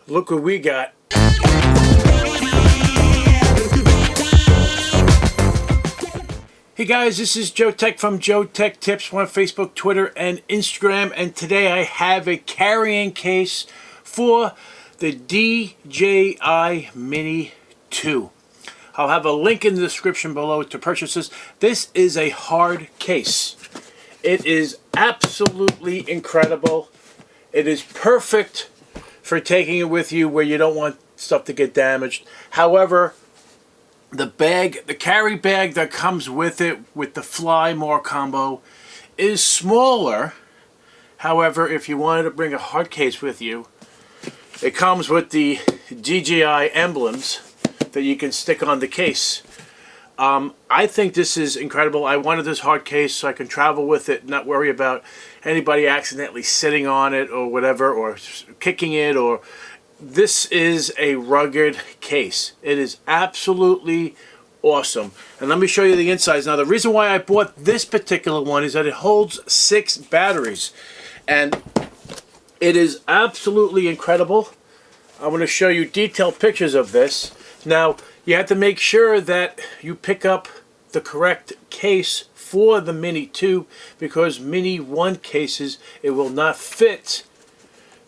Look what we got. Hey guys, this is Joe Tech from JoeteckTips on Facebook, Twitter, and Instagram, and today I have a carrying case for the DJI Mini 2. I'll have a link in the description below to purchase this. This is a hard case. It is absolutely incredible. It is perfect for taking it with you where you don't want stuff to get damaged. However, the carry bag that comes with it, with the Fly More combo, is smaller. However, if you wanted to bring a hard case with you, it comes with the DJI emblems that you can stick on the case. I think this is incredible. I wanted this hard case so I can travel with it, not worry about anybody accidentally sitting on it or whatever, or kicking it. Or this is a rugged case. It is absolutely awesome. And let me show you the insides. Now, the reason why I bought this particular one is that it holds 6 batteries, and it is absolutely incredible. I'm going to show you detailed pictures of this. Now, you have to make sure that you pick up the correct case for the Mini 2, because Mini 1 cases, it will not fit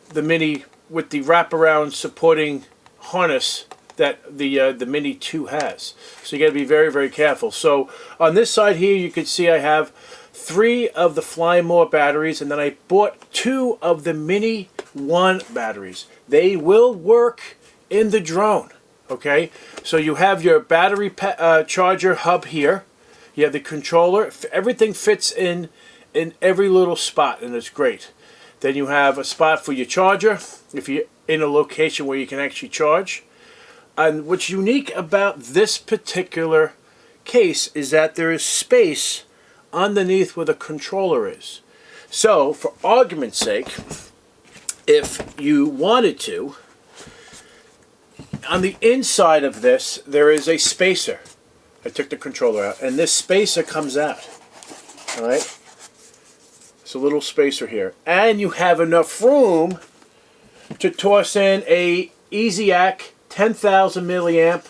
the Mini with the wraparound supporting harness that the Mini 2 has. So you got to be very, very careful. So on this side here, you can see I have 3 of the Fly More batteries, and then I bought 2 of the Mini 1 batteries. They will work in the drone. Okay, so you have your battery charger hub here. You have the controller. Everything fits in every little spot, and it's great. Then you have a spot for your charger if you're in a location where you can actually charge. And what's unique about this particular case is that there is space underneath where the controller is. So, for argument's sake, if you wanted to, on the inside of this, there is a spacer. I took the controller out, and this spacer comes out. All right? It's a little spacer here. And you have enough room to toss in a EVGA 10,000 milliamp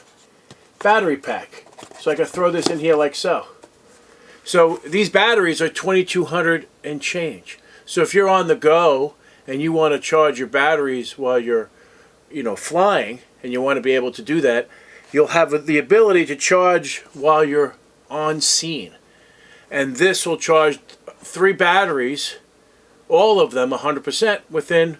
battery pack. So I can throw this in here like so. So these batteries are 2,200 and change. So if you're on the go and you want to charge your batteries while you're, flying, and you want to be able to do that, you'll have the ability to charge while you're on scene. And this will charge 3 batteries, all of them 100%, within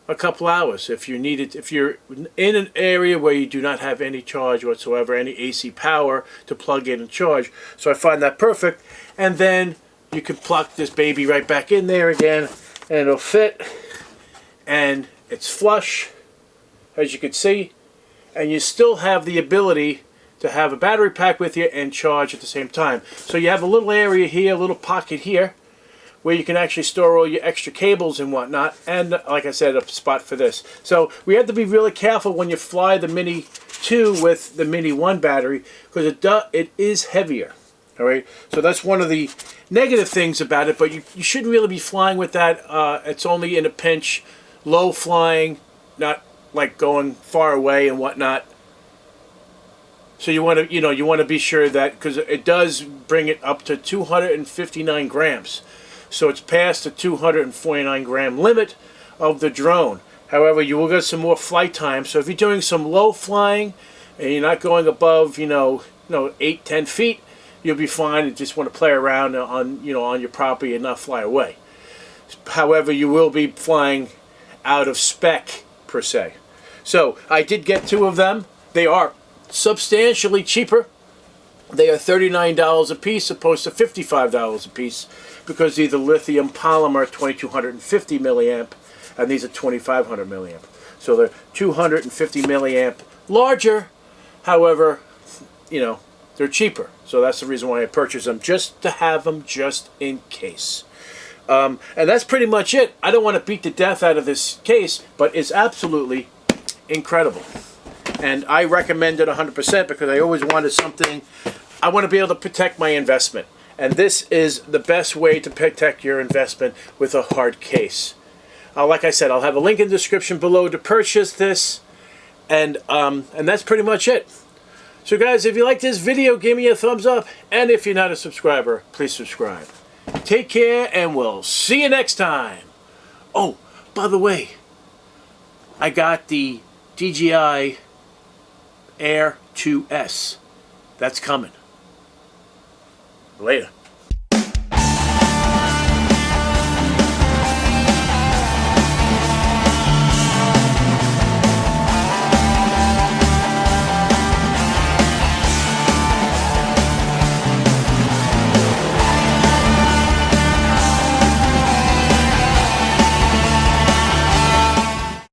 a couple hours. If you need it, if you're in an area where you do not have any charge whatsoever, any AC power to plug in and charge. So I find that perfect. And then you can plug this baby right back in there again, and it'll fit. And it's flush, as you can see, and you still have the ability to have a battery pack with you and charge at the same time. So you have a little area here, a little pocket here, where you can actually store all your extra cables and whatnot, and like I said, a spot for this. So we have to be really careful when you fly the Mini 2 with the Mini 1 battery, because it is heavier. All right, so that's one of the negative things about it, but you shouldn't really be flying with that. It's only in a pinch, low flying, not like going far away and whatnot. So you want to, you want to be sure that, because it does bring it up to 259 grams. So it's past the 249 gram limit of the drone. However, you will get some more flight time. So if you're doing some low flying and you're not going above, 8-10 feet, you'll be fine and just want to play around on your property and not fly away. However, you will be flying out of spec per se. So I did get 2 of them. They are substantially cheaper. They are $39 a piece opposed to $55 a piece, because these are lithium polymer 2250 milliamp, and these are 2500 milliamp. So they're 250 milliamp larger. However, they're cheaper. So that's the reason why I purchased them, just to have them just in case. And that's pretty much it. I don't want to beat the death out of this case, but it's absolutely incredible. And I recommend it 100% because I always wanted something. I want to be able to protect my investment. And this is the best way to protect your investment, with a hard case. Like I said, I'll have a link in the description below to purchase this. And that's pretty much it. So guys, if you like this video, give me a thumbs up. And if you're not a subscriber, please subscribe. Take care, and we'll see you next time. Oh, by the way, I got the DJI Air 2S. That's coming. Later.